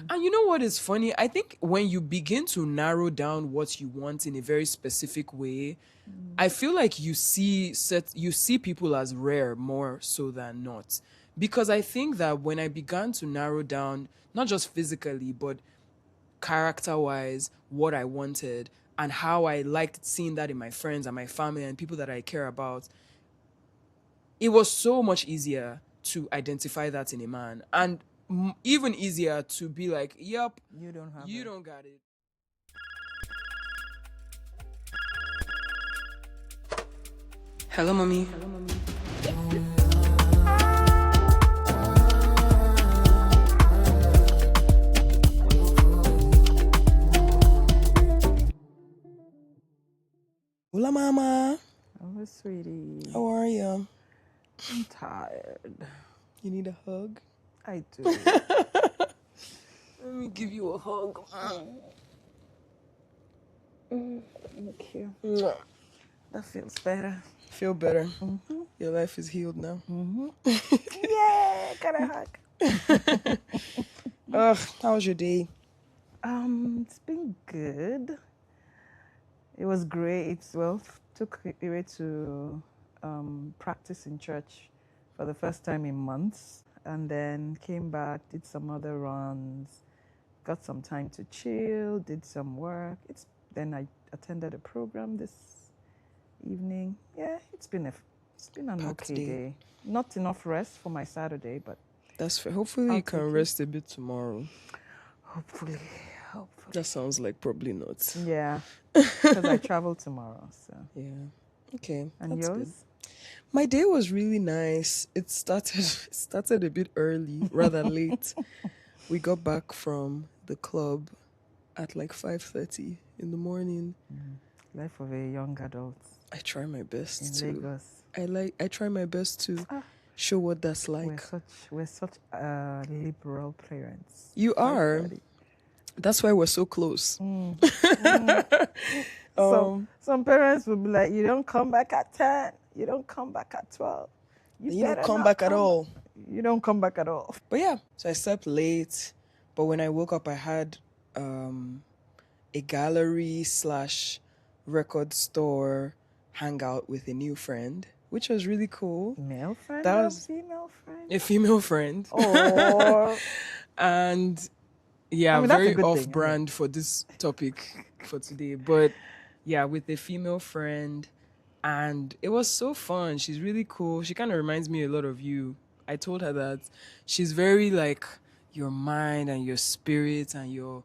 And you know what is funny? I think when you begin to narrow down what you want in a very specific way, I feel like you see people as rare more so than not. Because I think that when I began to narrow down, not just physically, but character wise, what I wanted and how I liked seeing that in my friends and my family and people that I care about, it was so much easier to identify that in a man. And even easier to be like, yep, You don't have you it. don't got it. Hello, mommy. Hola, mama. Oh, sweetie. How are you? I'm tired. You need a hug? I do. Let me give you a hug. Thank you. Mwah. That feels better. Feel better. Your life is healed now. Yeah, got a hug. Ugh, how was your day? It's been good. It was great. Well, took away to practice in church for the first time in months, and then came back, did some other runs, got some time to chill, did some work. Then I attended a program this evening. Yeah, it's been an Packed okay day. day. Not enough rest for my Saturday, but That's fair. Hopefully I'll you can take it. rest a bit tomorrow. hopefully. That sounds like probably not. Yeah, because I travel tomorrow. So, Yeah. Okay. and that's yours? good. My day was really nice. It started a bit early, rather late. We got back from the club at like 5:30 in the morning. Life of a young adult I try my best in to Lagos. I try my best to Ah. show what that's like. We're such liberal parents. You are. 5:30. That's why we're so close. Some parents will be like, "You don't come back at 10. You don't come back at 12. You don't better come not back at all. You don't come back at all." But yeah, so I slept late. But when I woke up, I had a gallery slash record store hangout with a new friend, which was really cool. Male friend That or was female friend? a female friend. Oh, And yeah, I mean, that's a very good thing, off brand for this topic for today. But yeah, with a female friend. And it was so fun. She's really cool. She kind of reminds me a lot of you. I told her that she's very like your mind and your spirit and your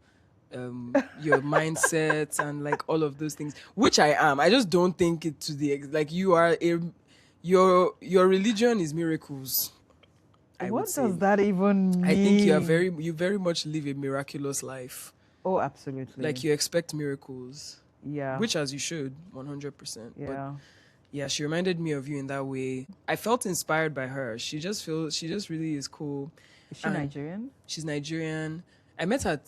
mindset and like all of those things, which I am. I just don't think it to the like you are your religion is miracles. I would What say. does that even mean? I think you very much live a miraculous life. Oh, absolutely. Like you expect miracles. Yeah. Which as you should, 100%. Yeah. But yeah, she reminded me of you in that way. I felt inspired by her. She just really is cool. Is she Nigerian? She's Nigerian. I met her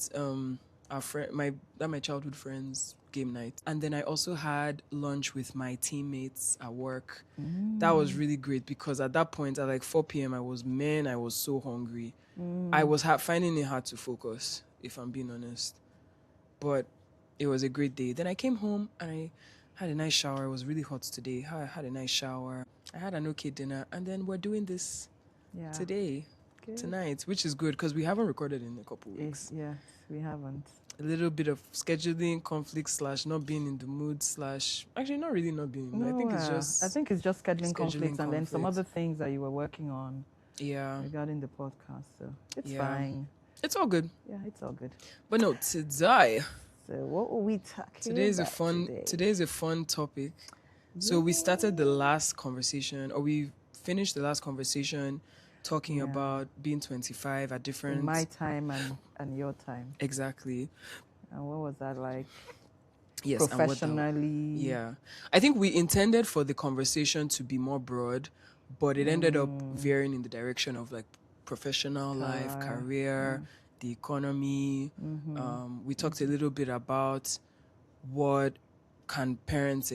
at my childhood friend's game night. And then I also had lunch with my teammates at work. That was really great because at that point at like 4 p.m. I was so hungry. I was finding it hard to focus, if I'm being honest. But it was a great day. Then I came home and I had a nice shower. It was really hot today. I had a nice shower. I had an okay dinner. And then we're doing this today, tonight, which is good because we haven't recorded in a couple weeks. Yes, we haven't. A little bit of scheduling conflict / not being in the mood / actually not really not being in the mood. I think it's just scheduling conflicts and then some other things that you were working on. Yeah. Regarding the podcast. So it's fine. It's all good. Yeah, it's all good. But no, today. So what were we talking Today is about today is a fun topic. So we started the last conversation, or we finished the last conversation talking about being 25 at different... In my time and your time. Exactly. And what was that like? Yes, professionally. Yeah. I think we intended for the conversation to be more broad, but it ended up veering in the direction of like professional life, career, the economy. We talked a little bit about what can parents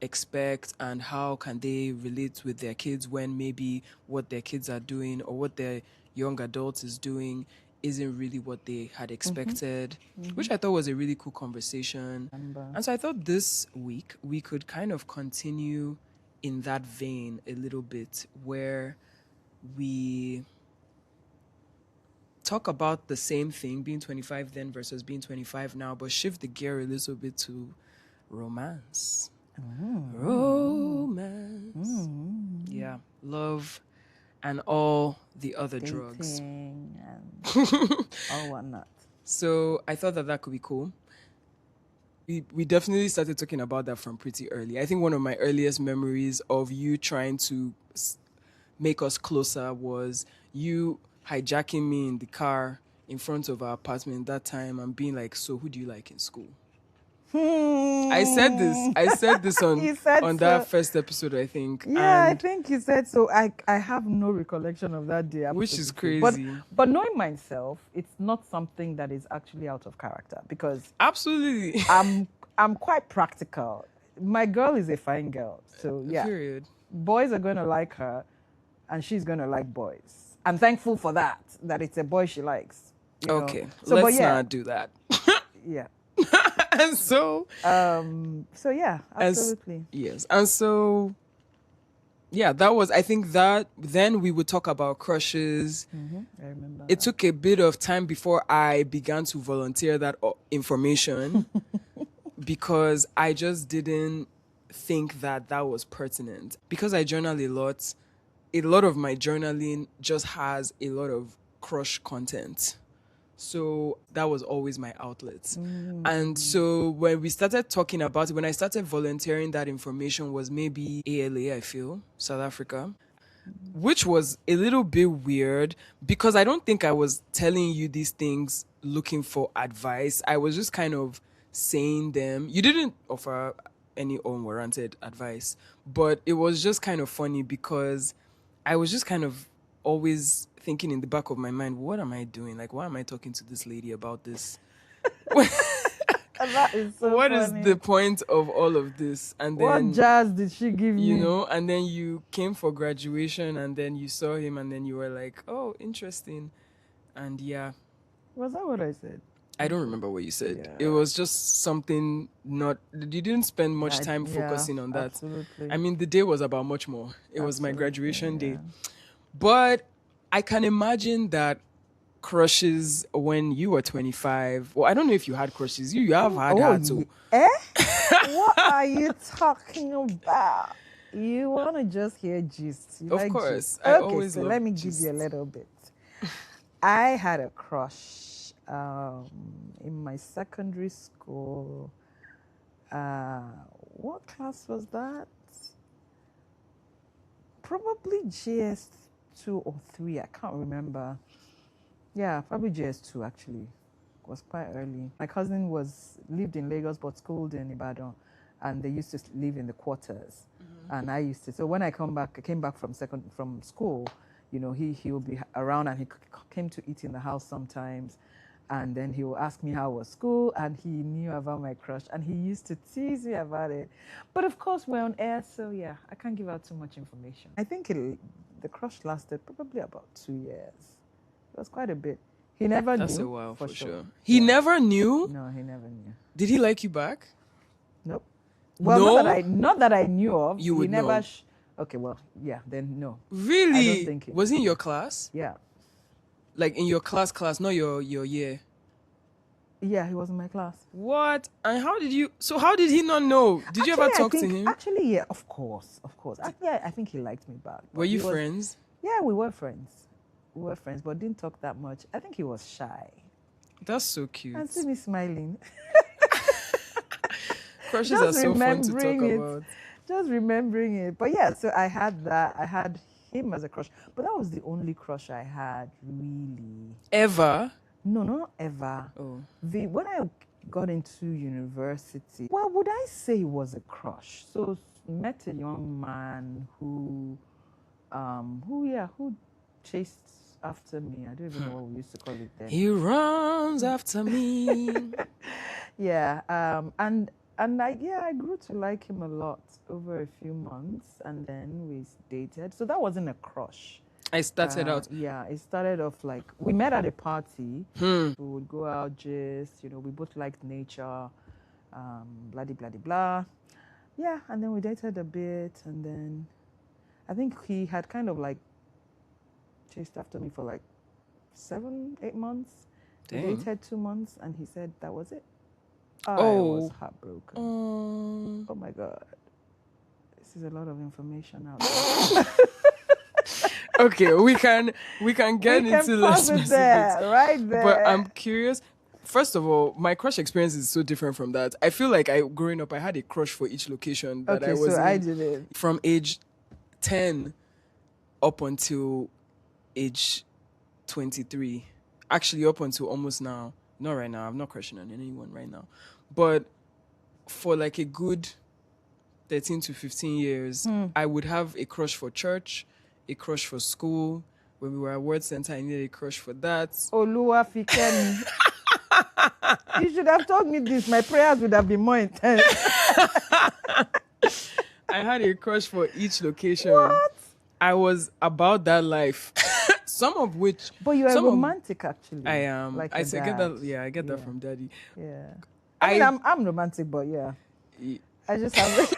expect and how can they relate with their kids when maybe what their kids are doing or what their young adult is doing isn't really what they had expected, which I thought was a really cool conversation. And so I thought this week we could kind of continue in that vein a little bit, where we talk about the same thing, being 25 then versus being 25 now, but shift the gear a little bit to romance. Romance. Yeah, love and all the other drugs. And all whatnot. So I thought that could be cool. We definitely started talking about that from pretty early. I think one of my earliest memories of you trying to make us closer was you hijacking me in the car in front of our apartment that time and being like, so who do you like in school? I said this on that first episode, I think. Yeah, I think you said so. I have no recollection of that day. Which is crazy. But knowing myself, it's not something that is actually out of character, because absolutely I'm quite practical. My girl is a fine girl. So yeah. Period. Boys are gonna like her and she's gonna like boys. I'm thankful for that it's a boy she likes. Okay. So, let's not do that. Yeah. And so yeah, absolutely. Yes. And so yeah, that was, I think that then we would talk about crushes. I remember. It took a bit of time before I began to volunteer that information because I just didn't think that was pertinent. Because I journal a lot of my journaling just has a lot of crush content. So that was always my outlet. And so when we started talking about it, when I started volunteering that information was maybe ALA, I feel, South Africa, which was a little bit weird because I don't think I was telling you these things looking for advice. I was just kind of saying them. You didn't offer any unwarranted advice, but it was just kind of funny because I was just kind of always thinking in the back of my mind, what am I doing? Like, why am I talking to this lady about this? That is so What funny. is the point of all of this? And then, what jazz did she give you me? know, and then you came for graduation and then you saw him and then you were like, oh, interesting. And yeah. Was that what I said? I don't remember what you said. Yeah. It was just something you didn't spend much time focusing on that. Absolutely. I mean, the day was about much more. It was my graduation day. Yeah. But I can imagine that crushes when you were 25. Well, I don't know if you had crushes. You have had her too. What are you talking about? You want to just hear gist. You Of like course. gist. I Okay, always so love let me gist. give you a little bit. I had a crush in my secondary school. What class was that? Probably GS2 or 3. I can't remember. Yeah, probably GS2 actually. It was quite early. My cousin lived in Lagos but schooled in Ibadan, and they used to live in the quarters. And I used to. So when I came back from school, you know, he would be around and he came to eat in the house sometimes. And then he would ask me how was school, and he knew about my crush, and he used to tease me about it. But of course, we're on air, so yeah, I can't give out too much information. I think the crush lasted probably about 2 years. It was quite a bit. He never knew. That's a while for sure. He never knew? No, he never knew. Did he like you back? Nope. Well, No? not that I knew of. You would he never know. Okay, well, yeah, then no. Really? I don't think it. Was he in your class? Yeah. Like in your class, not your year? Yeah, he was in my class. What? And how did he not know? Did you ever talk to him? Actually, yeah, of course. Actually, I think he liked me back. Were you friends? Yeah, we were friends. But didn't talk that much. I think he was shy. That's so cute. And see me smiling. Crushes are so fun to talk it. about. Just remembering it. But yeah, so I had that. I had him as a crush. But that was the only crush I had, really. Ever? No, not ever. Oh. When I got into university, well, would I say it was a crush? So met a young man who chased after me. I don't even know what we used to call it then. He runs after me. Yeah. And I grew to like him a lot over a few months, and then we dated. So that wasn't a crush. I started out. Yeah, it started off like we met at a party. Hmm. We would go out, just we both liked nature, blah blah blah blah. Yeah, and then we dated a bit, and then I think he had kind of like chased after me for like 7-8 months. We Dang. dated 2 months, and he said that was it. I was heartbroken. Oh my God. This is a lot of information out there. Okay, we can get into the specifics. Right there. But I'm curious. First of all, my crush experience is so different from that. I feel like growing up, I had a crush for each location that I was in. I did it. From age 10 up until age 23. Actually, up until almost now. Not right now. I'm not crushing on anyone right now. But for like a good 13 to 15 years, I would have a crush for church, a crush for school. When we were at Word Center, I needed a crush for that. Oluwa Fikemi. You should have told me this. My prayers would have been more intense. I had a crush for each location. What? I was about that life. Some of which... But you are romantic, actually. I am. Like I get that. Yeah, I get that from Daddy. Yeah. I mean, I'm romantic, but yeah. I just have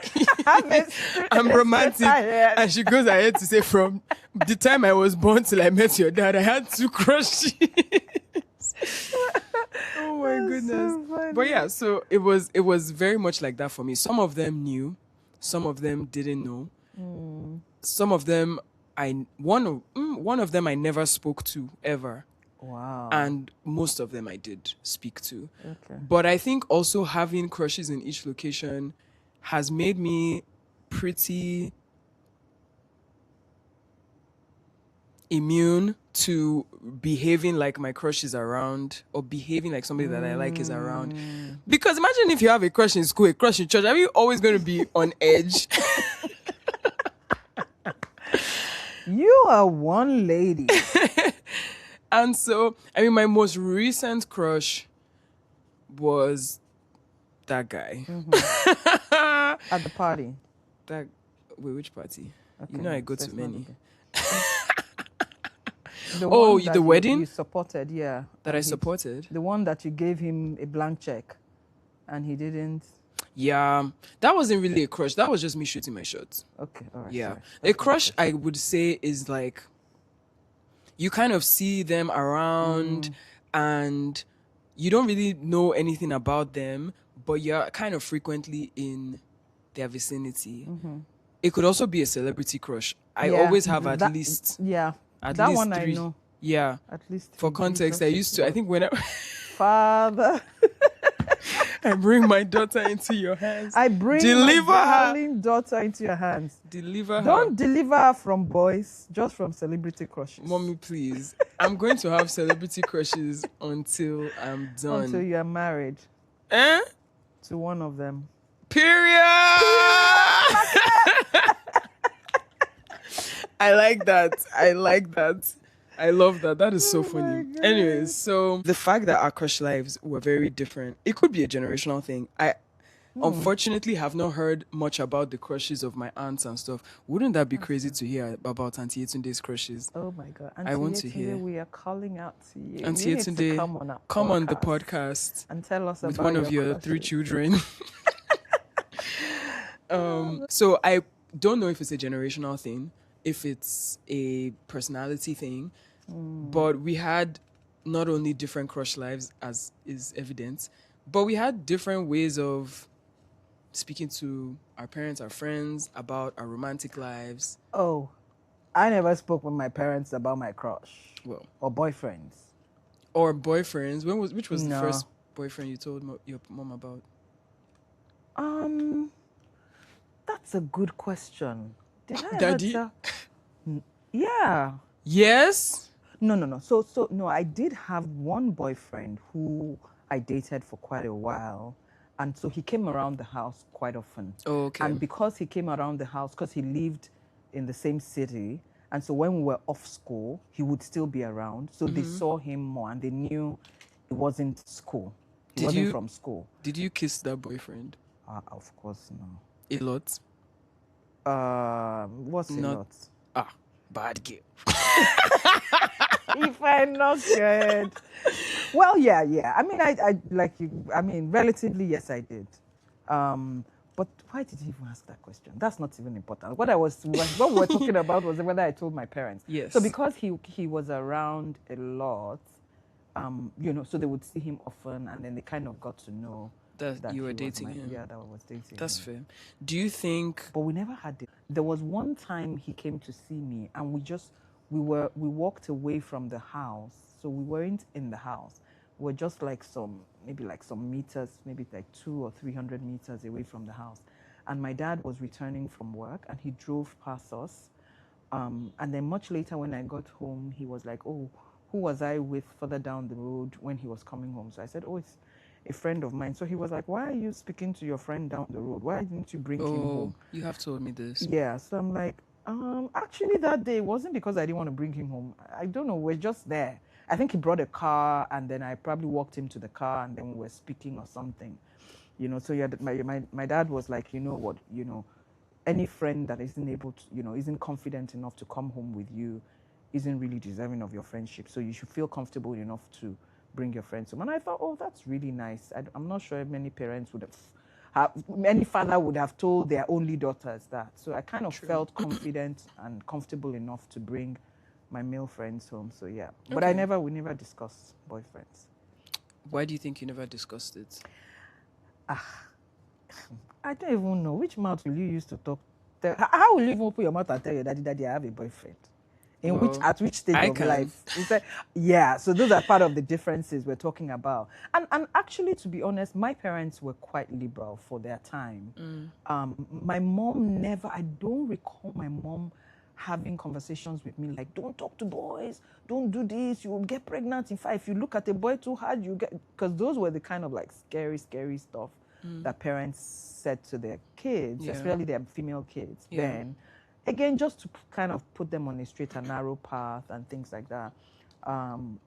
I'm romantic. And she goes ahead to say from the time I was born till I met your dad, I had 2 crushes. Oh my goodness. So but yeah, so it was very much like that for me. Some of them knew, some of them didn't know. Some of them one of them I never spoke to ever. Wow. And most of them I did speak to. Okay. But I think also having crushes in each location has made me pretty immune to behaving like my crush is around or behaving like somebody that I like is around. Because imagine if you have a crush in school, a crush in church, are you always going to be on edge? You are one lady. And so, I mean, my most recent crush was that guy. At the party. Wait, which party? Okay, you know I go to many. The wedding? You supported, yeah. That I supported? The one that you gave him a blank check and he didn't. Yeah, that wasn't really a crush. That was just me shooting my shot. Okay, all right. Yeah. Sorry. A crush, I would say, is like, you kind of see them around and you don't really know anything about them, but you're kind of frequently in their vicinity. It could also be a celebrity crush. I always have at least... Yeah, at that least one 3. I know. Yeah. At least 3. For context, I used to... I think when Father... I bring my daughter into your hands. I bring my darling daughter into your hands. Deliver her. Don't deliver her from boys, just from celebrity crushes. Mommy, please. I'm going to have celebrity crushes until I'm done. Until you are married. Eh? To one of them. Period! I like that. I love that. That is so funny. Anyways, so the fact that our crush lives were very different, it could be a generational thing. I unfortunately have not heard much about the crushes of my aunts and stuff. Wouldn't that be crazy to hear about Auntie Yetunde's crushes? Oh my God. I want to hear. We are calling out to you. Auntie Yetunde, come on the podcast and tell us with about one of your crushes. 3 children. So I don't know if it's a generational thing, if it's a personality thing, but we had not only different crush lives, as is evident, but we had different ways of speaking to our parents, our friends, about our romantic lives. Oh, I never spoke with my parents about my crush. Well, or boyfriends. Or boyfriends. Which was the No. first boyfriend you told your mom about? That's a good question. Did I Daddy? ever Yeah. Yes? No. So no, I did have one boyfriend who I dated for quite a while. And so he came around the house quite often. Oh, okay. And because he came around the house, because he lived in the same city, and so when we were off school, he would still be around. So they saw him more and they knew it wasn't school. It wasn't from school. Did you kiss that boyfriend? Of course, no. A lot? What's a lot? bad girl. If I knock your head. Well, yeah. I mean, I like you. I mean, relatively, yes, I did. But why did you even ask that question? That's not even important. What we were talking about was whether I told my parents. Yes. So because he was around a lot, so they would see him often, and then they kind of got to know that you were dating him. Yeah, that I was dating. That's him. fair. Do you think? But we never had it. There was one time he came to see me, and we walked away from the house, so we weren't in the house. We were just like some meters, maybe like 200 or 300 meters away from the house. And my dad was returning from work, and he drove past us. And then much later, when I got home, he was like, "Oh, who was I with further down the road when he was coming home?" So I said, "Oh, it's a friend of mine." So he was like, "Why are you speaking to your friend down the road? Why didn't you bring him home?" You have told me this. Yeah. So I'm like, actually that day it wasn't because I didn't want to bring him home. I don't know. We're just there. I think he brought a car, and then I probably walked him to the car, and then we were speaking or something. So yeah, my dad was like, you know what, any friend that isn't able to, isn't confident enough to come home with you, isn't really deserving of your friendship. So you should feel comfortable enough to bring your friends home. And I thought, oh, that's really nice. I'm not sure many parents would have, any father would have told their only daughters that. So I kind of felt confident and comfortable enough to bring my male friends home. So yeah, but we never discussed boyfriends. Why do you think you never discussed it? I don't even know. Which mouth will you use to talk? How will you even open your mouth and tell your daddy I have a boyfriend? At which stage of life? Yeah, so those are part of the differences we're talking about. And actually, to be honest, my parents were quite liberal for their time. My mom I don't recall my mom having conversations with me like, don't talk to boys, don't do this, you will get pregnant. In fact, if you look at a boy too hard, you get, because those were the kind of like scary stuff that parents said to their kids, especially their female kids then. Again, just to kind of put them on a straight and narrow path and things like that.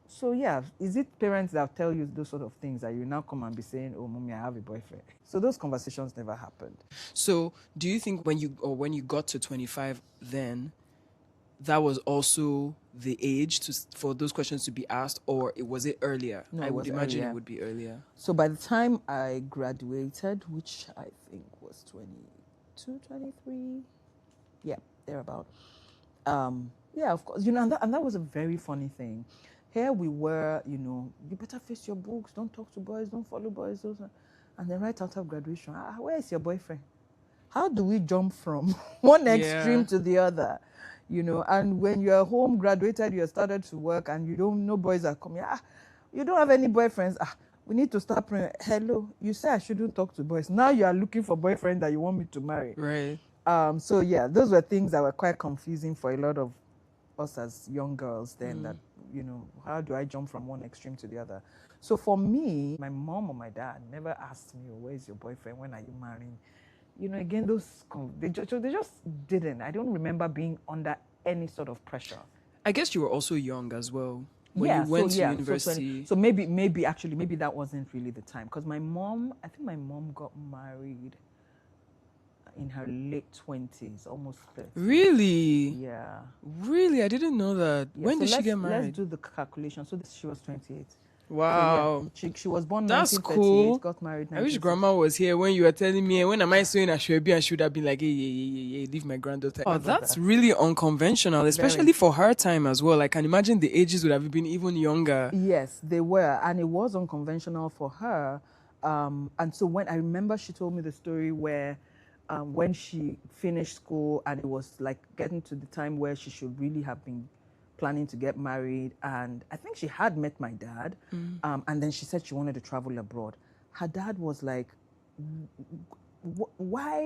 So yeah, is it parents that tell you those sort of things that you now come and be saying, "Oh, mommy, I have a boyfriend"? So those conversations never happened. So do you think when you got to 25, then that was also the age for those questions to be asked, or was it earlier? No, I would imagine it would be earlier. So by the time I graduated, which I think was 22, 23, yeah, thereabout. Yeah, of course, and that was a very funny thing. Here we were, you better face your books, don't talk to boys, don't follow boys, and then right out of graduation, where is your boyfriend? How do we jump from one extreme to the other? And when you're home, graduated, you started to work, and you don't know boys are coming. You don't have any boyfriends. We need to start praying. Hello, you say I shouldn't talk to boys. Now you are looking for boyfriend that you want me to marry. Right. So yeah, those were things that were quite confusing for a lot of us as young girls then. That how do I jump from one extreme to the other? So for me, my mom or my dad never asked me, "Where's your boyfriend? When are you marrying?" Again, they just didn't. I don't remember being under any sort of pressure. I guess you were also young as well when you went to university. So maybe that wasn't really the time, because I think my mom got married in her late 20s, almost 30. Really? Yeah. Really? I didn't know that. Yeah, when did she get married? Let's do the calculation. So she was 28. Wow. So yeah, she was born in That's 1938, cool. got married 1960. I wish grandma was here when you were telling me, when am I sewing a should be, and she would have been like, hey, leave my granddaughter. Oh, that's really unconventional, especially for her time as well. I can imagine the ages would have been even younger. Yes, they were. And it was unconventional for her. And so when I remember she told me the story where when she finished school and it was like getting to the time where she should really have been planning to get married, and I think she had met my dad, and then she said she wanted to travel abroad. Her dad was like, why,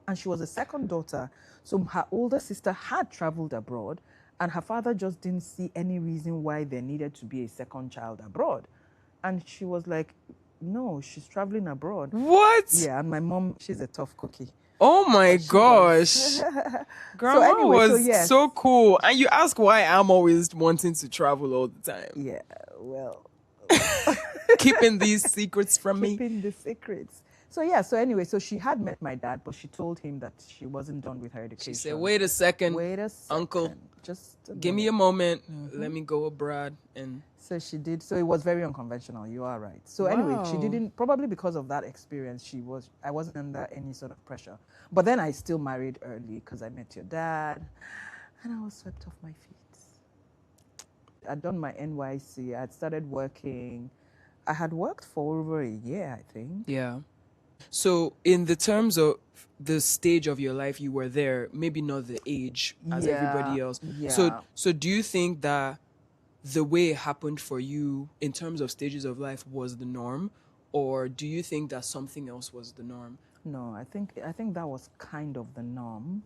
and she was a second daughter, so her older sister had traveled abroad, and her father just didn't see any reason why there needed to be a second child abroad. And she was like, no, she's traveling abroad. What? Yeah, and my mom, she's a tough cookie. Oh my gosh. Grandma was so cool. And you ask why I'm always wanting to travel all the time. Yeah, well. Keeping these secrets from me. Keeping the secrets. So she had met my dad, but she told him that she wasn't done with her education. She said, wait a second, Uncle. just a Give me minute. a moment. Let me go abroad. And So she did. So it was very unconventional. You are right. So anyway, she Wow. didn't, probably because of that experience, I wasn't under any sort of pressure. But then I still married early because I met your dad and I was swept off my feet. I'd done my NYC. I'd started working. I had worked for over a year, I think. yeah. So in the terms of the stage of your life you were there, maybe not the age as everybody else. Yeah. So do you think that the way it happened for you in terms of stages of life was the norm, or do you think that something else was the norm? No, I think that was kind of the norm.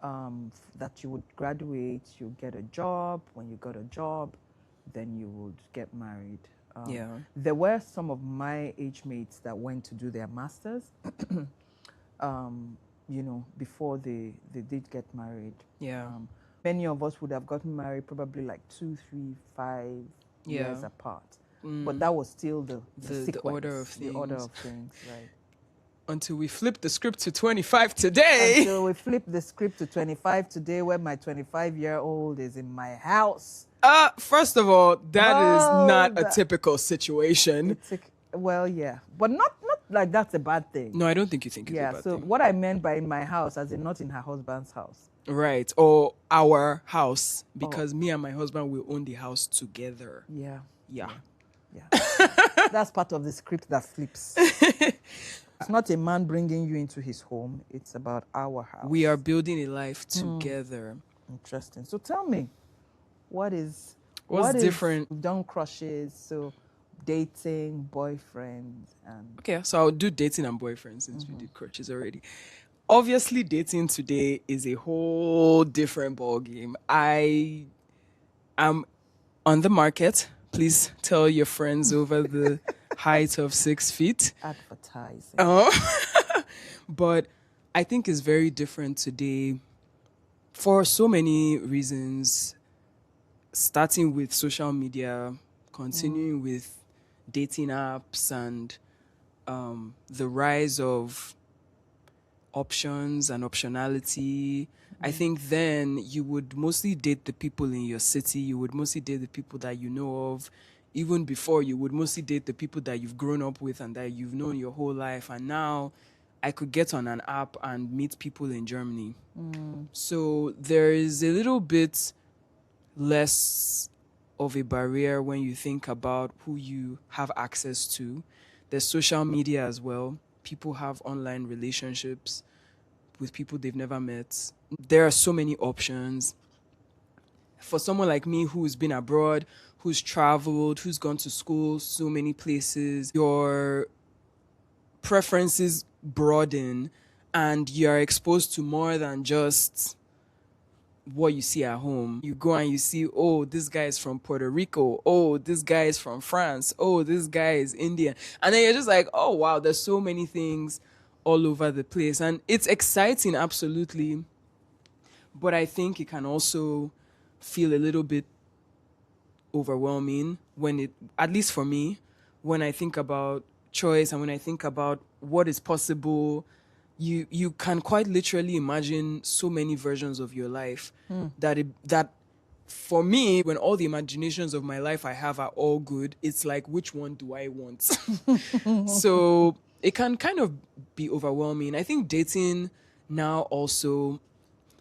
That you would graduate, you get a job. When you got a job, then you would get married. Yeah. There were some of my age mates that went to do their masters, before they did get married. Yeah. Many of us would have gotten married probably like 2, 3, 5 years apart. But that was still the sequence, the order of things. The order of things, right. Until we flip the script to 25 today. Until we flip the script to 25 today, where my 25-year-old is in my house. First of all, that is not a typical situation. Well, yeah, but not like that's a bad thing. No, I don't think you think it's a bad so thing. what I meant by in my house, as in not in her husband's house. Right, or our house, because me and my husband will own the house together. Yeah. Yeah. That's part of the script that flips. It's not a man bringing you into his home. It's about our house. We are building a life together. Interesting. So tell me, what's different? We've done crushes, so dating, boyfriend, and... Okay, so I'll do dating and boyfriend since we did crushes already. Obviously, dating today is a whole different ballgame. I am on the market. Please tell your friends over the height of 6 feet. Advertising. But I think it's very different today for so many reasons, starting with social media, continuing with dating apps, and the rise of options and optionality. I think then you would mostly date the people in your city. You would mostly date the people that you know of. Even before, you would mostly date the people that you've grown up with and that you've known your whole life. And now I could get on an app and meet people in Germany. So there is a little bit less of a barrier when you think about who you have access to. There's social media as well. People have online relationships with people they've never met. There are so many options. For someone like me who's been abroad, who's traveled, who's gone to school, so many places, your preferences broaden and you're exposed to more than just what you see at home. You go and you see, oh, this guy is from Puerto Rico. Oh, this guy is from France. Oh, this guy is Indian. And then you're just like, oh, wow, there's so many things all over the place. And it's exciting, absolutely. But I think it can also feel a little bit overwhelming when it, at least for me, when I think about choice and when I think about what is possible, you can quite literally imagine so many versions of your life that for me, when all the imaginations of my life I have are all good, it's like, which one do I want? So it can kind of be overwhelming. I think dating now also,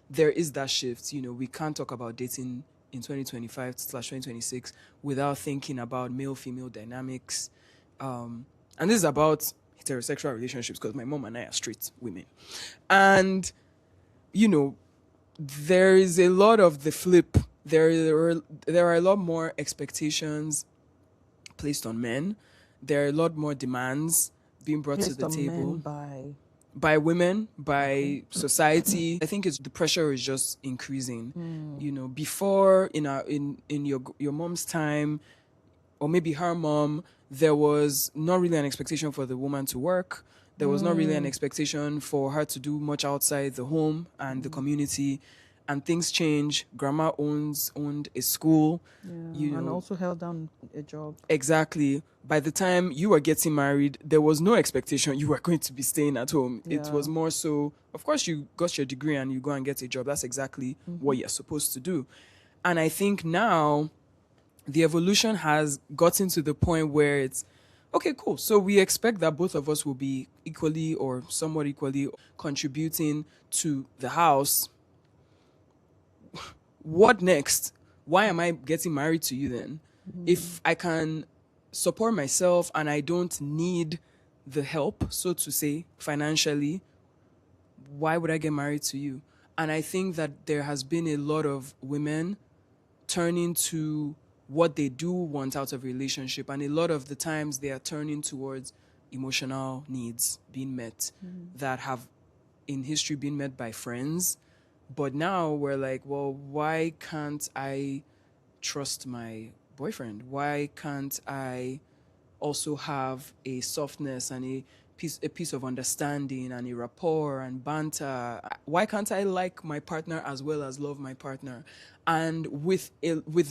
there is that shift. You know, we can't talk about dating in 2025/2026 without thinking about male-female dynamics. And this is about heterosexual relationships because my mom and I are straight women. And, you know, there is a lot of the flip. There are a lot more expectations placed on men. There are a lot more demands being brought to the table by women, by society. I think the pressure is just increasing. You know, before in your mom's time, or maybe her mom, there was not really an expectation for the woman to work. There was not really an expectation for her to do much outside the home and the community. And things change. Grandma owned a school. Yeah, and also held down a job. Exactly. By the time you were getting married, there was no expectation you were going to be staying at home. Yeah. It was more so, of course, you got your degree and you go and get a job. That's exactly what you're supposed to do. And I think now the evolution has gotten to the point where it's okay, cool. So we expect that both of us will be equally or somewhat equally contributing to the house. What next? Why am I getting married to you then? If I can support myself and I don't need the help, so to say, financially, why would I get married to you? And I think that there has been a lot of women turning to what they do want out of a relationship. And a lot of the times they are turning towards emotional needs being met that have in history been met by friends. But now we're like, well, why can't I trust my boyfriend? Why can't I also have a softness and a piece of understanding and a rapport and banter? Why can't I like my partner as well as love my partner? And with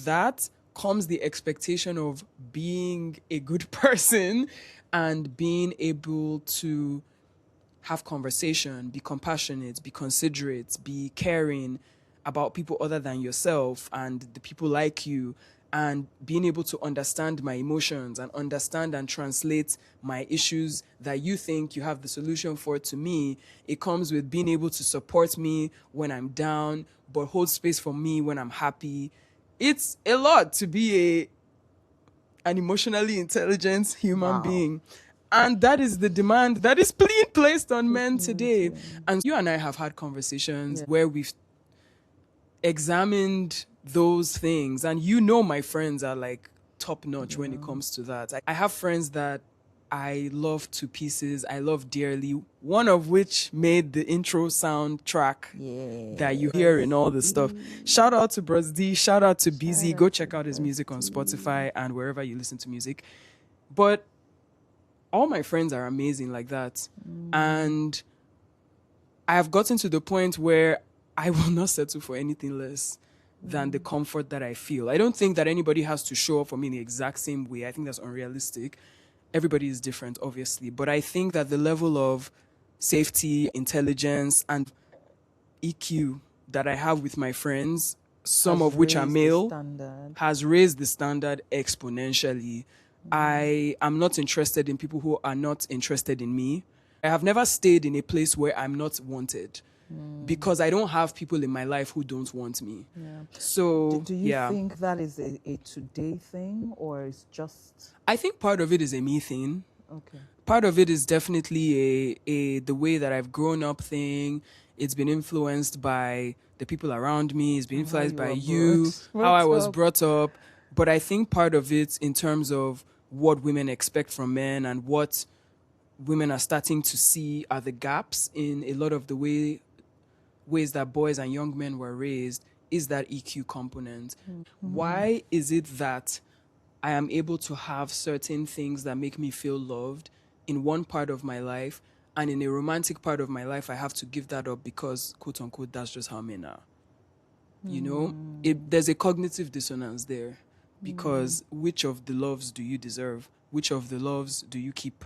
that comes the expectation of being a good person and being able to have conversation, be compassionate, be considerate, be caring about people other than yourself and the people like you, and being able to understand my emotions and understand and translate my issues that you think you have the solution for to me. It comes with being able to support me when I'm down, but hold space for me when I'm happy. It's a lot to be an emotionally intelligent human being. And that is the demand that is being placed on men today. And you and I have had conversations where we've examined those things. And my friends are like top notch when it comes to that. I have friends that I love to pieces. I love dearly. One of which made the intro soundtrack that you hear in all this stuff. Shout out to Bros D. Shout out to BZ. Go check out his music on Spotify and wherever you listen to music. But all my friends are amazing like that. And I have gotten to the point where I will not settle for anything less than the comfort that I feel. I don't think that anybody has to show up for me in the exact same way. I think that's unrealistic. Everybody is different, obviously. But I think that the level of safety, intelligence, and EQ that I have with my friends, some of which are male, has raised the standard exponentially. I am not interested in people who are not interested in me. I have never stayed in a place where I'm not wanted because I don't have people in my life who don't want me. So, do you think that is a today thing, or it's just... I think part of it is a me thing. Okay. Part of it is definitely the way that I've grown up thing. It's been influenced by the people around me. It's been influenced by you, how I was brought up. But I think part of it in terms of what women expect from men and what women are starting to see are the gaps in a lot of the ways that boys and young men were raised is that EQ component. Why is it that I am able to have certain things that make me feel loved in one part of my life, and in a romantic part of my life, I have to give that up because, quote unquote, that's just how men are? There's a cognitive dissonance there because which of the loves do you deserve? Which of the loves do you keep?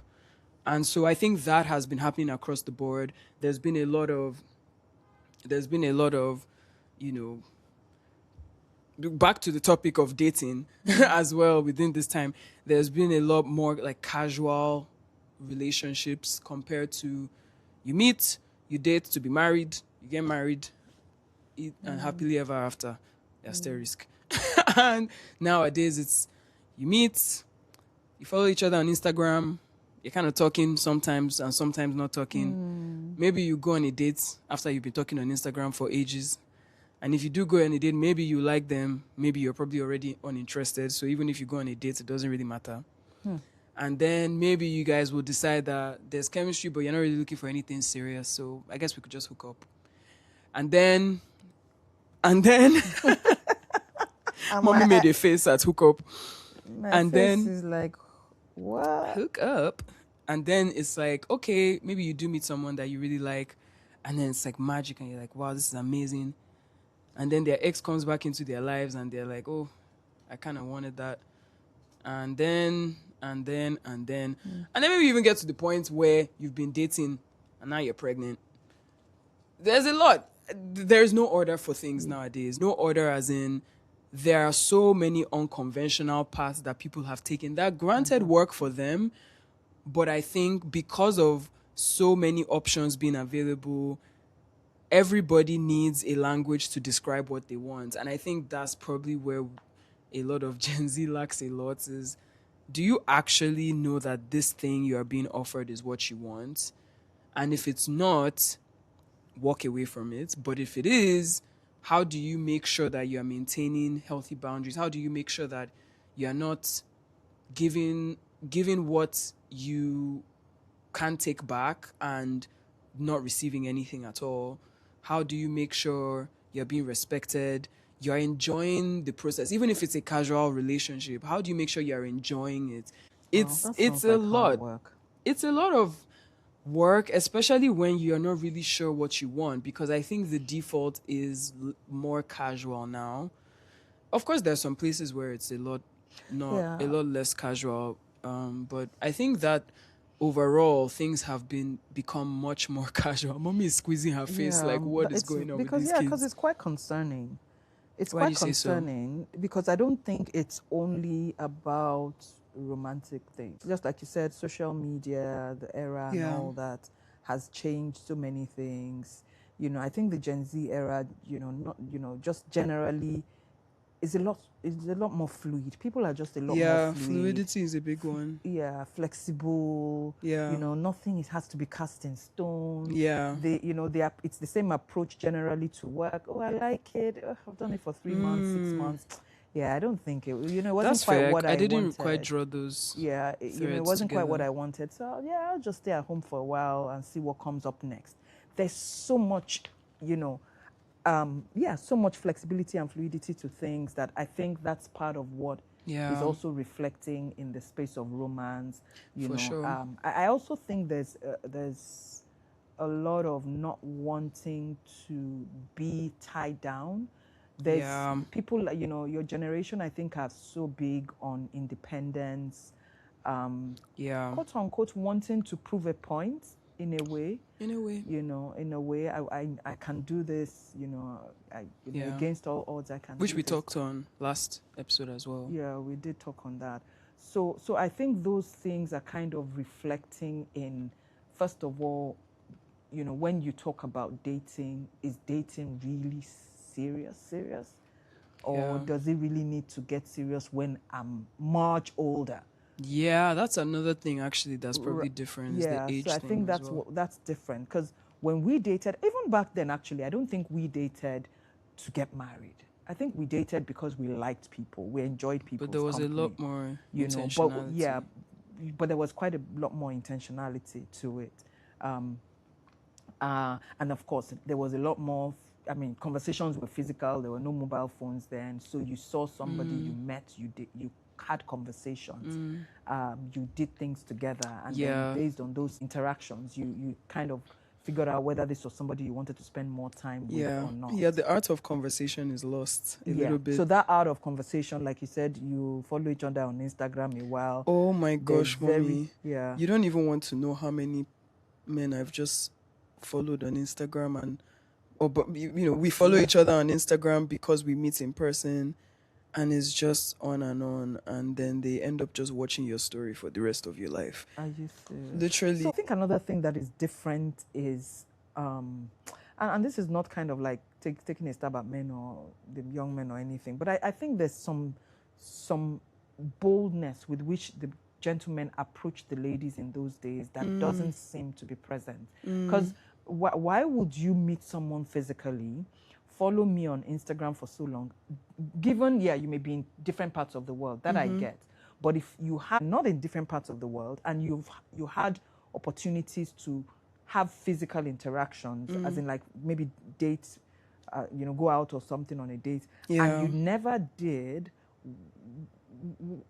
And so I think that has been happening across the board. There's been a lot of, back to the topic of dating as well within this time, there's been a lot more like casual relationships compared to you meet, you date to be married, you get married, and happily ever after. Asterisk. And nowadays it's you meet, you follow each other on Instagram, you're kind of talking sometimes and sometimes not talking. Maybe you go on a date after you've been talking on Instagram for ages. And if you do go on a date, maybe you like them, maybe you're probably already uninterested. So even if you go on a date, it doesn't really matter. And then maybe you guys will decide that there's chemistry, but you're not really looking for anything serious. So I guess we could just hook up. And then Mommy made a face at hook up. My face is like, what? Hook up. And then it's like, okay, maybe you do meet someone that you really like. And then it's like magic. And you're like, wow, this is amazing. And then their ex comes back into their lives and they're like, oh, I kind of wanted that. And then maybe you even get to the point where you've been dating and now you're pregnant. There's a lot. There's no order for things nowadays. No order as in there are so many unconventional paths that people have taken that granted work for them, but I think because of so many options being available, everybody needs a language to describe what they want. And I think that's probably where a lot of Gen Z lacks a lot is, do you actually know that this thing you are being offered is what you want? And if it's not, walk away from it. But if it is, how do you make sure that you are maintaining healthy boundaries? How do you make sure that you are not giving what you can't take back and not receiving anything at all? How do you make sure you're being respected? You're enjoying the process, even if it's a casual relationship. How do you make sure you're enjoying it? Wow, It's that it's sounds a like hard lot. work. It's a lot of work, especially when you're not really sure what you want, because I think the default is more casual now. Of course, there's some places where it's a lot not a Yeah, lot less casual, but I think that overall things have become much more casual. Mommy is squeezing her face yeah, like, what is it's going on with because these yeah, because kids? it's quite concerning. It's Why do quite you say so? concerning because I don't think it's only about romantic things. Just like you said, social media, the era, and Yeah. all that has changed so many things. I think the Gen Z era, not, just generally is a lot more fluid. People are just a lot more Yeah, fluid. fluidity is a big one. Yeah, flexible. Yeah. Nothing has to be cast in stone. Yeah. It's the same approach generally to work. Oh, I like it. Oh, I've done it for 3 months, 6 months. Yeah, I don't think it wasn't That's quite fair. what I I didn't quite wanted. draw those Yeah, it threads wasn't quite what together. I wanted. So yeah, I'll just stay at home for a while and see what comes up next. There's so much, so much flexibility and fluidity to things that I think that's part of what is Yeah, also reflecting in the space of romance. for sure. I also think there's a lot of not wanting to be tied down. There's Yeah. people like, your generation, I think, are so big on independence, Yeah. quote unquote, wanting to prove a point in a way. In a way. I can do this, Yeah. against all odds, I can Which do we this. talked on last episode as well. Yeah, we did talk on that. So I think those things are kind of reflecting in, first of all, when you talk about dating, is dating really serious? Or Yeah. does it really need to get serious when I'm much older? Yeah, that's another thing actually that's probably different is the Yeah, so age I thing think as well. that's different because when we dated, even back then, actually, I don't think we dated to get married. I think we dated because we liked people, we enjoyed But there people's was a company, lot more But yeah, intentionality. but there was quite a lot more intentionality to it, and of course, there was a lot more. I mean, conversations were physical. There were no mobile phones then, so you saw somebody, you met, you had conversations, you did things together, and then Yeah. based on those interactions, you kind of figured out whether this was somebody you wanted to spend more time with Yeah. or not. Yeah, the art of conversation is lost a Yeah. little bit. So that art of conversation, like you said, you follow each other on Instagram a while. Oh my There's gosh, mommy. yeah. You don't even want to know how many men I've just followed on Instagram but we follow each other on Instagram because we meet in person, and it's just on, and then they end up just watching your story for the rest of your life. Are you serious? Literally. So I think another thing that is different is, and this is not kind of like taking a stab at men or the young men or anything, but I think there's some boldness with which the gentlemen approach the ladies in those days that doesn't seem to be present. Because why would you meet someone physically, follow me on Instagram for so long, given, yeah, you may be in different parts of the world, that I get. But if you have not in different parts of the world and you had opportunities to have physical interactions, as in like maybe dates, go out or something on a date, Yeah. and you never did,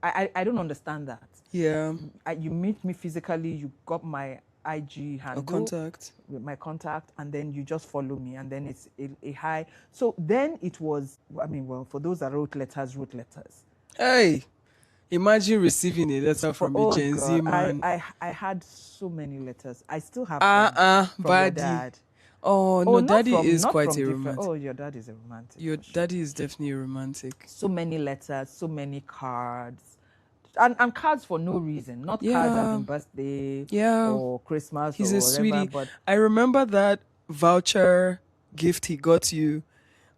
I don't understand that. Yeah. You meet me physically, you got my IG handle, contact with my contact, and then you just follow me, and then it's a hi. So then it was, I mean, well, for those that wrote letters. Hey, imagine receiving a letter from a Gen Z God, man. I had so many letters. I still have them from your Baddie. dad. Oh Oh, no, daddy is not quite from a different. romantic. Oh, your dad is a romantic. Your For sure. daddy is definitely a romantic. So many letters, so many cards, and cards for no reason. Not cards as Yeah, in birthday yeah. or Christmas He's or a whatever, sweetie. but I remember that voucher gift he got you,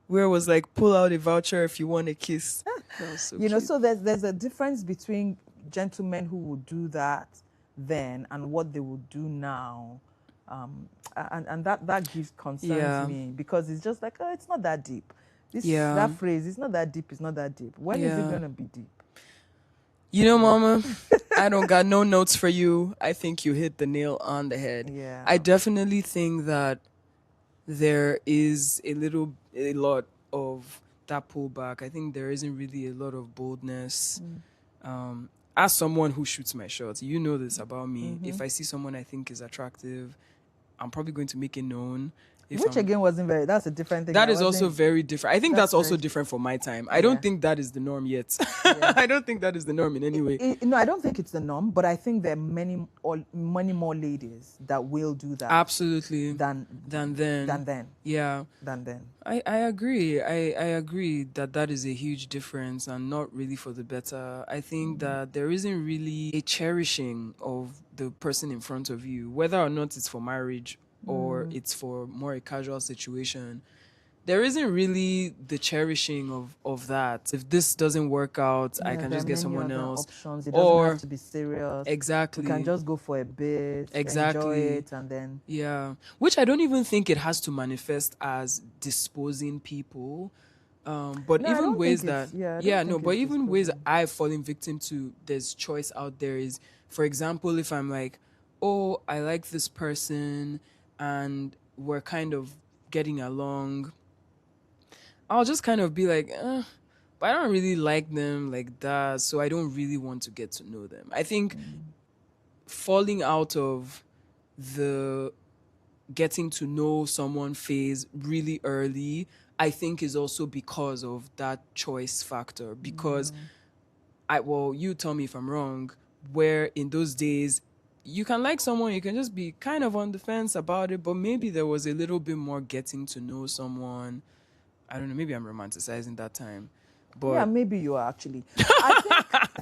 where it was like, pull out a voucher if you want a kiss. That was so cute. so there's a difference between gentlemen who would do that then and what they would do now. And that gives concerns Yeah, me because it's just like, oh, it's not that deep. yeah, That phrase, it's not that deep, it's not that deep. When is it yeah. gonna be deep? You know, Mama, I don't got no notes for you. I think you hit the nail on the head. I Yeah. definitely think that there is a lot of that pullback. I think there isn't really a lot of boldness. As someone who shoots my shots, you know this about me. If I see someone I think is attractive, I'm probably going to make it known. If Which I'm again wasn't very, that's a different thing. That is also very different. I think That's that's also very different for my time. I Yeah. don't think that is the norm yet. Yeah. I don't think that is the norm in any way. No, I don't think it's the norm, but I think there are many more ladies that will do that Absolutely. than Than then. than then. Yeah. Than then. I agree. I agree that that is a huge difference and not really for the better. I think that there isn't really a cherishing of the person in front of you, whether or not it's for marriage or it's for more a casual situation. There isn't really the cherishing of that. If this doesn't work out, I Yeah, can there just are get many someone other else. options. It doesn't Or have to be serious. exactly. We can just go for a bit, enjoy Exactly. it, and then Yeah. Which I don't even think it has to manifest as disposing people. But No, I even don't ways think it's that yeah. I yeah, don't no, think but it's even ways disposing. I've fallen victim to, there's choice out there is, for example, if I'm like, oh, I like this person and we're kind of getting along, I'll just kind of be like, but I don't really like them like that, so I don't really want to get to know them. I think falling out of the getting to know someone phase really early, I think is also because of that choice factor. Because you tell me if I'm wrong, where in those days you can like someone, you can just be kind of on the fence about it, but maybe there was a little bit more getting to know someone. I don't know, maybe I'm romanticizing that time. Yeah, But maybe you are actually. I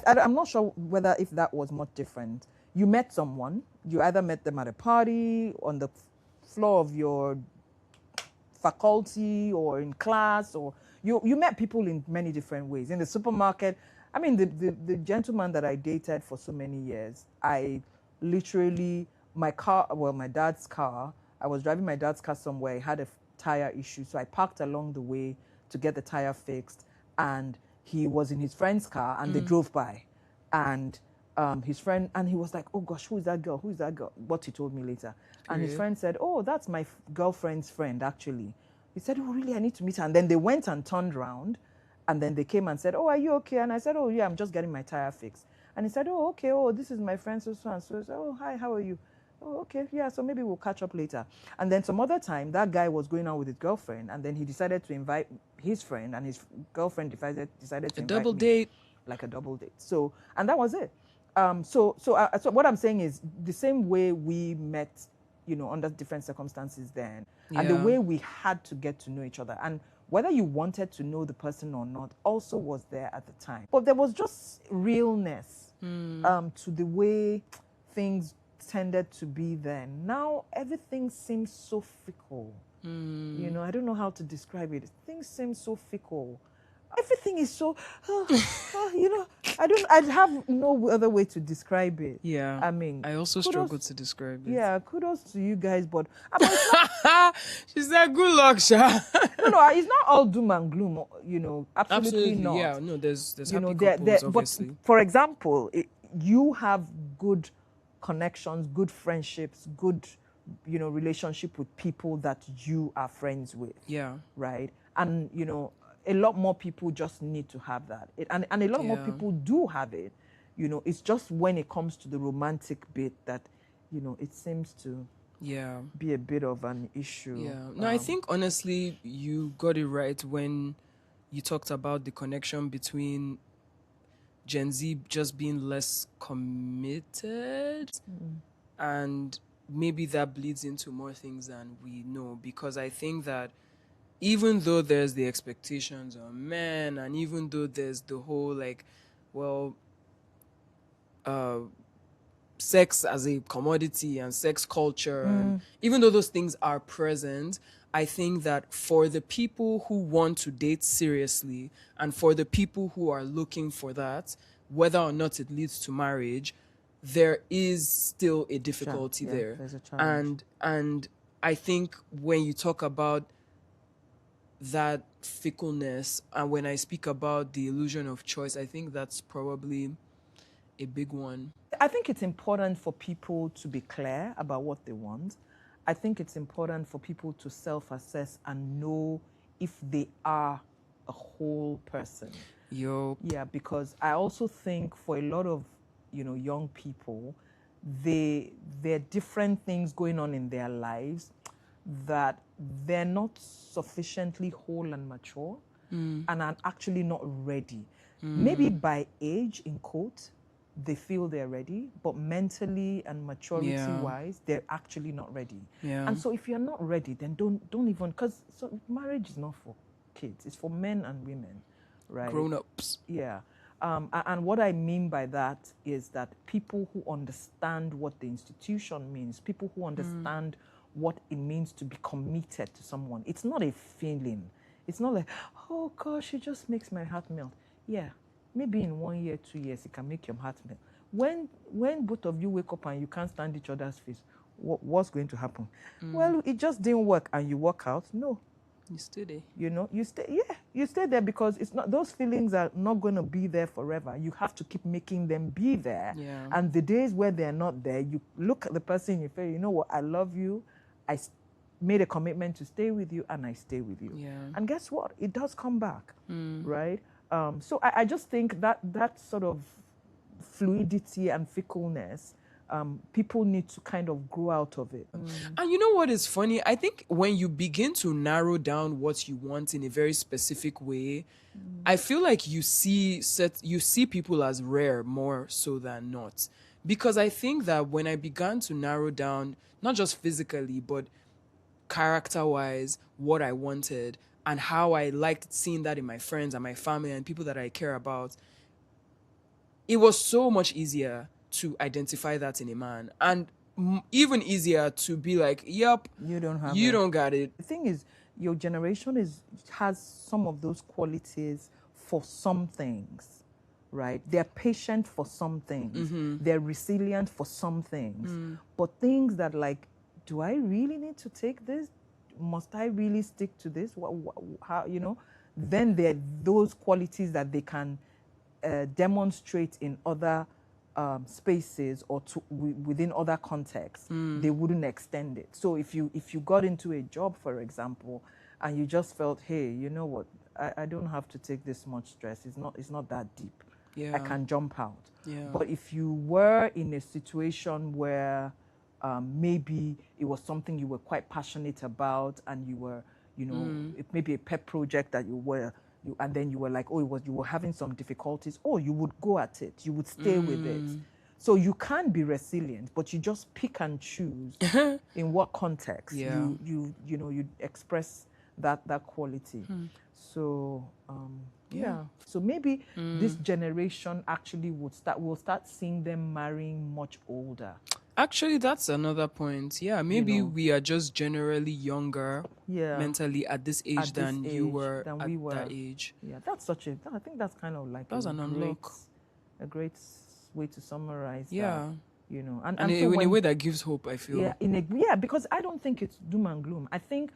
think I'm not sure whether if that was much different. You met someone. You either met them at a party, on the floor of your faculty, or in class, or you met people in many different ways. In the supermarket. I mean, the gentleman that I dated for so many years, I literally, my dad's car, I was driving my dad's car somewhere, I had a tire issue, so I parked along the way to get the tire fixed, and he was in his friend's car, and they drove by, and his friend, and he was like, oh gosh, who is that girl? Who is that girl? What he told me later. And his Great. friend said, oh, that's my girlfriend's friend, actually. He said, oh, really? I need to meet her. And then they went and turned around, and then they came and said, oh, are you okay? And I said, oh, yeah, I'm just getting my tire fixed. And he said, oh, okay. Oh, this is my friend, so and so. I said, oh, hi, how are you? Oh, okay, yeah, so maybe we'll catch up later. And then some other time, that guy was going out with his girlfriend, and then he decided to invite his friend, and his girlfriend decided to a invite double me, date. like a double date. So, and that was it. So what I'm saying is the same way we met, under different circumstances then, and the Yeah. way we had to get to know each other, and whether you wanted to know the person or not also was there at the time. But there was just realness to the way things tended to be then. Now everything seems so fickle. I don't know how to describe it. Things seem so fickle. Everything is so, I have no other way to describe it. Yeah. I mean, I also kudos- struggle to describe it. Yeah, kudos to you guys, but it's not, She said, good luck, Sha. no, it's not all doom and gloom, absolutely not. Yeah, no, there's happy there, couples, but obviously. for example, you have good connections, good friendships, good, relationship with people that you are friends with. Yeah. Right? And, a lot more people just need to have that. And a lot more Yeah. people do have it. It's just when it comes to the romantic bit that, it seems to Yeah. be a bit of an issue. Yeah. No, I think honestly you got it right when you talked about the connection between Gen Z just being less committed and maybe that bleeds into more things than we know, because I think that even though there's the expectations on men, and even though there's the whole like, well, uh sex as a commodity and sex culture, and even though those things are present, I think that for the people who want to date seriously, and for the people who are looking for that, whether or not it leads to marriage, there is still a difficulty Yeah, there. there's a challenge. And I think when you talk about that fickleness, and when I speak about the illusion of choice, I think that's probably a big one. I think it's important for people to be clear about what they want. I think it's important for people to self-assess and know if they are a whole person. Yo. Yeah, because I also think for a lot of, young people, there are different things going on in their lives that they're not sufficiently whole and mature and are actually not ready. Maybe by age, in quote, they feel they're ready, but mentally and maturity wise, they're actually not ready. Yeah. And so if you're not ready, then don't even, because marriage is not for kids, it's for men and women, right? Grown-ups. Yeah. And what I mean by that is that people who understand what the institution means, people who understand what it means to be committed to someone. It's not a feeling. It's not like, oh gosh, it just makes my heart melt. Yeah, maybe in 1 year, 2 years, it can make your heart melt. When both of you wake up and you can't stand each other's face, what's going to happen? Well, it just didn't work and you walk out. No, You stay there. you stay there, because it's not, those feelings are not going to be there forever. You have to keep making them be there. Yeah. And the days where they're not there, you look at the person, you say, you know what, I love you. I made a commitment to stay with you, and I stay with you. Yeah. And guess what? It does come back, right? So I just think that sort of fluidity and fickleness, people need to kind of grow out of it. And you know what is funny? I think when you begin to narrow down what you want in a very specific way, I feel like you see people as rare more so than not. Because I think that when I began to narrow down, not just physically, but character-wise, what I wanted and how I liked seeing that in my friends and my family and people that I care about, it was so much easier to identify that in a man, and even easier to be like, yep, You don't have you it. don't got it. The thing is, your generation has some of those qualities for some things, right? They're patient for some things. They're resilient for some things. But things that, like, do I really need to take this? Must I really stick to this? How, then there are those qualities that they can demonstrate in other spaces or within other contexts. They wouldn't extend it. So if you got into a job, for example, and you just felt, hey, you know what, I don't have to take this much stress. It's not that deep. Yeah. I can jump out. Yeah. But if you were in a situation where maybe it was something you were quite passionate about, and you were, it may be a pet project that and then you were like, oh, you were having some difficulties, you would go at it, you would stay with it. So you can be resilient, but you just pick and choose in what context you express that quality. So so maybe this generation actually we'll start seeing them marrying much older. Actually, that's another point. Yeah, maybe we are just generally younger mentally at this age than we were at that age. Yeah, I think that's kind of like that's an unlock. A great way to summarize that. And so in a way that gives hope, I feel. Yeah, because I don't think it's doom and gloom. I think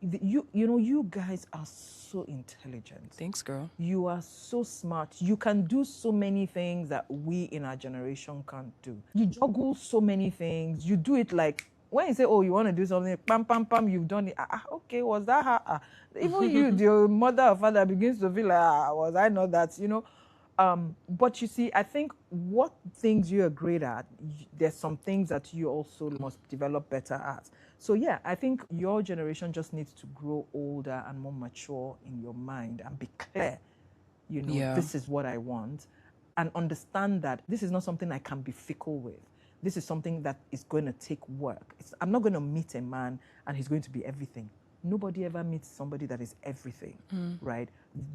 you guys are so intelligent. Thanks, girl. You are so smart. You can do so many things that we in our generation can't do. You juggle so many things. You do it like, when you say, you want to do something, pam, pam, pam, you've done it. Okay, was that her? Even you, your mother or father begins to feel like, was I not that, But you see, I think what things you are great at, there's some things that you also must develop better at. So yeah, I think your generation just needs to grow older and more mature in your mind and be clear, this is what I want, and understand that this is not something I can be fickle with. this is something that is going to take work. I'm not going to meet a man and he's going to be everything. Nobody ever meets somebody that is everything, right?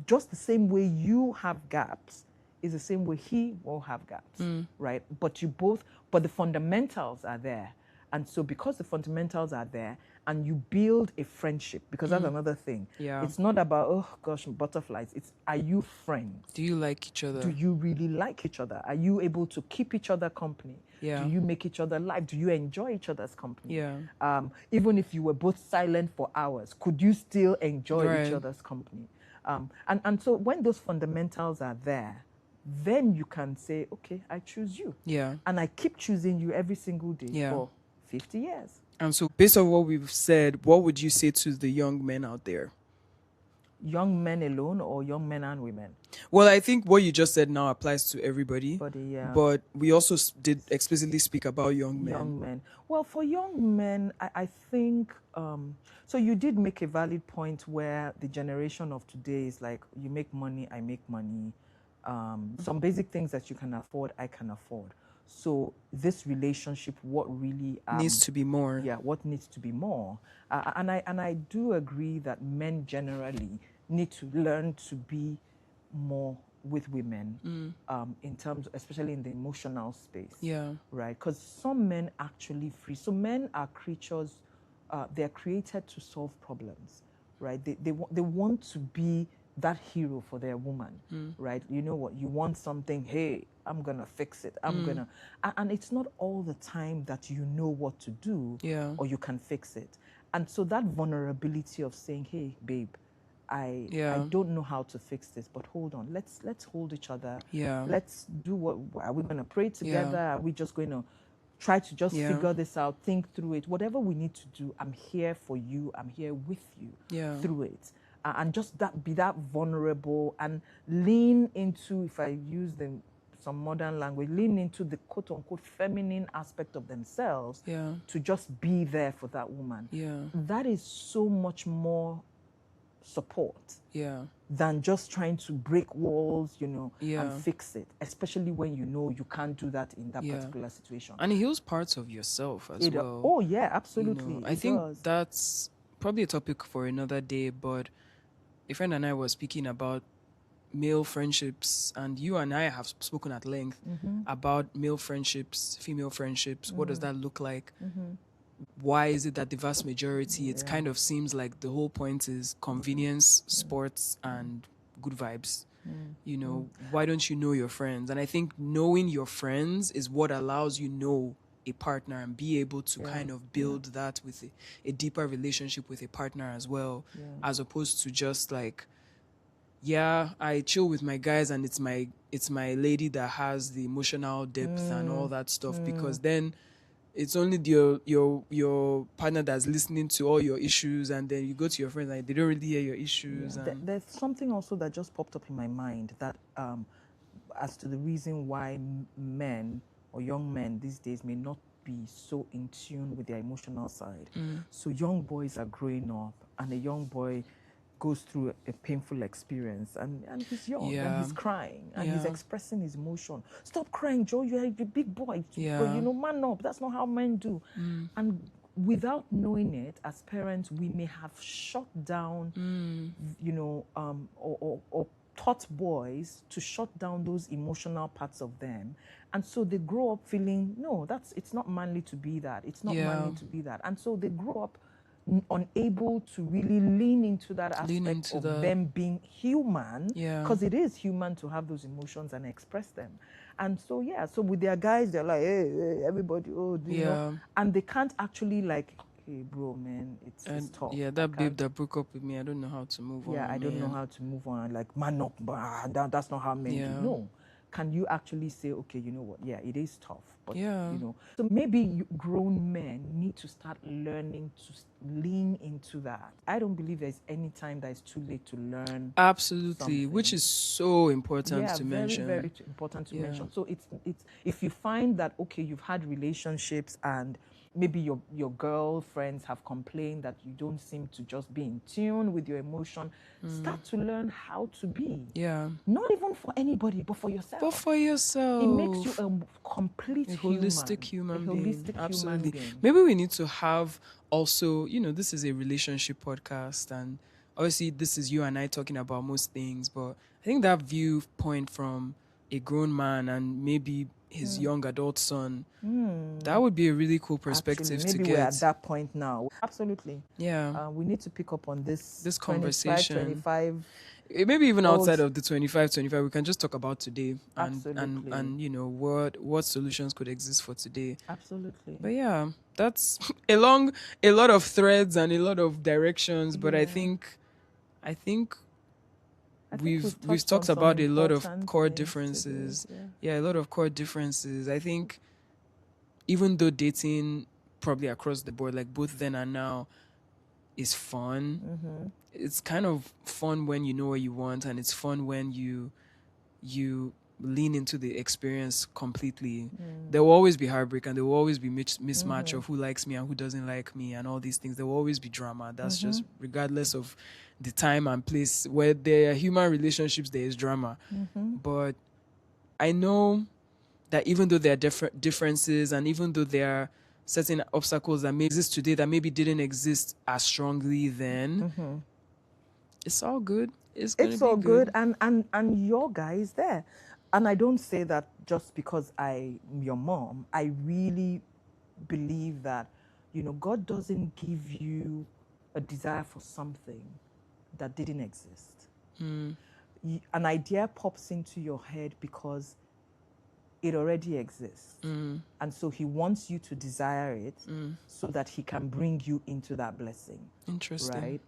Just the same way you have gaps is the same way he will have gaps, right? But the fundamentals are there. And so because the fundamentals are there and you build a friendship, because that's another thing. Yeah. It's not about, oh gosh, butterflies. It's, are you friends? Do you like each other? Do you really like each other? Are you able to keep each other company? Yeah. Do you make each other laugh? Do you enjoy each other's company? Yeah. Even if you were both silent for hours, could you still enjoy Right. each other's company? And so when those fundamentals are there, then you can say, okay, I choose you. Yeah. And I keep choosing you every single day Yeah. for 50 years. And so based on what we've said, what would you say to the young men out there? Young men alone or young men and women? Well, I think what you just said now applies to everybody. But we also did explicitly speak about young men. Young men. Well, for young men, I think, so you did make a valid point where the generation of today is like, you make money, I make money. Some basic things that you can afford, I can afford. So this relationship, what really needs to be more. Yeah, what needs to be more. And I do agree that men generally need to learn to be more with women in terms, especially in the emotional space. Yeah. Right? Because some men actually free. So men are creatures, they're created to solve problems, right? They want to be that hero for their woman, right? You know what? You want something, hey, I'm going to fix it. I'm going to... And it's not all the time that you know what to do or you can fix it. And so that vulnerability of saying, hey, babe, I don't know how to fix this, but hold on, let's hold each other. Yeah. Let's do what, are we going to pray together? Are we just going to try to just figure this out, think through it? Whatever we need to do, I'm here for you. I'm here with you through it. And just be that vulnerable and lean into, if I use some modern language, lean into the quote unquote feminine aspect of themselves to just be there for that woman. Yeah. That is so much more support than just trying to break walls, and fix it, especially when you know you can't do that in that particular situation. And it heals parts of yourself as well. Oh, yeah, absolutely. I think that's probably a topic for another day, but a friend and I were speaking about male friendships, and you and I have spoken at length about male friendships, female friendships. What does that look like? Why is it that the vast majority, it kind of seems like the whole point is convenience, sports, and good vibes? Why don't you know your friends? And I think knowing your friends is what allows you know a partner and be able to kind of build that with a deeper relationship with a partner as well, as opposed to just like, I chill with my guys and it's my lady that has the emotional depth and all that stuff, because then it's only your partner that's listening to all your issues, and then you go to your friends and they don't really hear your issues. There's something also that just popped up in my mind that as to the reason why men or young men these days may not be so in tune with their emotional side. So young boys are growing up, and a young boy goes through a painful experience, and he's young and he's crying and he's expressing his emotion. Stop crying, Joe, you're a big boy. But, man up. That's not how men do. And without knowing it, as parents, we may have shut down, or taught boys to shut down those emotional parts of them. And so they grow up feeling, no, it's not manly to be that. It's not manly to be that. And so they grow up unable to really lean into that aspect of them being human, because it is human to have those emotions and express them. And so, so with their guys, they're like, hey everybody, and they can't actually like, hey, bro, man, it's tough. Yeah, that babe that broke up with me, I don't know how to move on. Yeah, I don't know how to move on. Like, man up, that's not how men do. No. Can you actually say, okay, you know what? Yeah, it is tough. But, so maybe grown men need to start learning to lean into that. I don't believe there's any time that it's too late to learn. Absolutely, something. Which is so important to mention. Very important to mention. So it's if you find that, okay, you've had relationships and maybe your girlfriends have complained that you don't seem to just be in tune with your emotion. Start to learn how to be. Yeah. Not even for anybody, but for yourself. But for yourself. It makes you a complete holistic human being. Absolutely. Human being. Maybe we need to have also, this is a relationship podcast, and obviously this is you and I talking about most things, but I think that viewpoint from a grown man and maybe his young adult son, that would be a really cool perspective to Maybe get. we're at that point now. Absolutely. Yeah. We need to pick up on this conversation. 25. Maybe even outside of the 25, we can just talk about today Absolutely. and what solutions could exist for today. Absolutely. But yeah, that's a lot of threads and a lot of directions. But I think we've talked about a lot of core differences. Yeah, a lot of core differences. I think even though dating probably across the board, like both then and now, is fun. It's kind of fun when you know what you want, and it's fun when you lean into the experience completely. There will always be heartbreak, and there will always be mismatch of who likes me and who doesn't like me, and all these things. There will always be drama. That's just regardless of the time and place. Where there are human relationships, there is drama. But I know that even though there are differences, and even though there are certain obstacles that may exist today that maybe didn't exist as strongly then, it's all good. It's all good. And your guy is there. And I don't say that just because I'm your mom. I really believe that, God doesn't give you a desire for something that didn't exist. An idea pops into your head because it already exists. And so he wants you to desire it so that he can bring you into that blessing. Interesting. Right?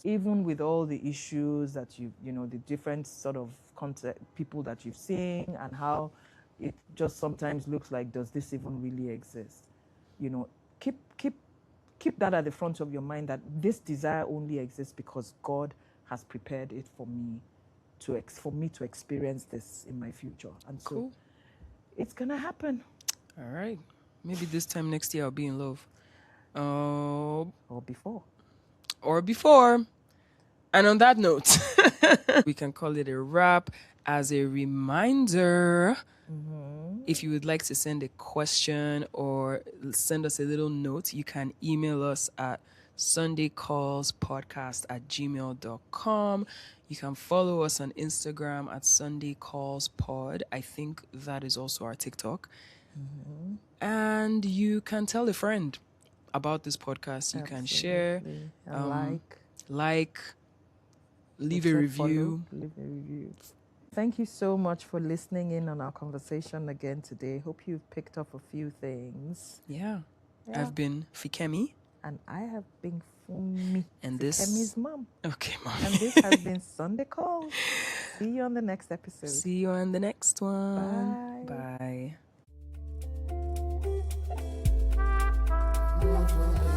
Even with all the issues that the different sort of people that you've seen, and how it just sometimes looks like, does this even really exist? Keep that at the front of your mind, that this desire only exists because God has prepared it for me to experience this in my future. And so cool. It's gonna happen. All right. Maybe this time next year I'll be in love. Or before. And on that note, we can call it a wrap. As a reminder, if you would like to send a question or send us a little note, you can email us at sundaycallspodcast@gmail.com. You can follow us on Instagram at sundaycallspod. I think that is also our TikTok. And you can tell a friend about this podcast. You can share, leave a review. Thank you so much for listening in on our conversation again today. Hope you've picked up a few things. Yeah. I've been Fikemi. And I have been Funmi. And Fikemi's mom. Okay, mom. And this has been Sunday Calls. See you on the next episode. See you on the next one. Bye. Bye.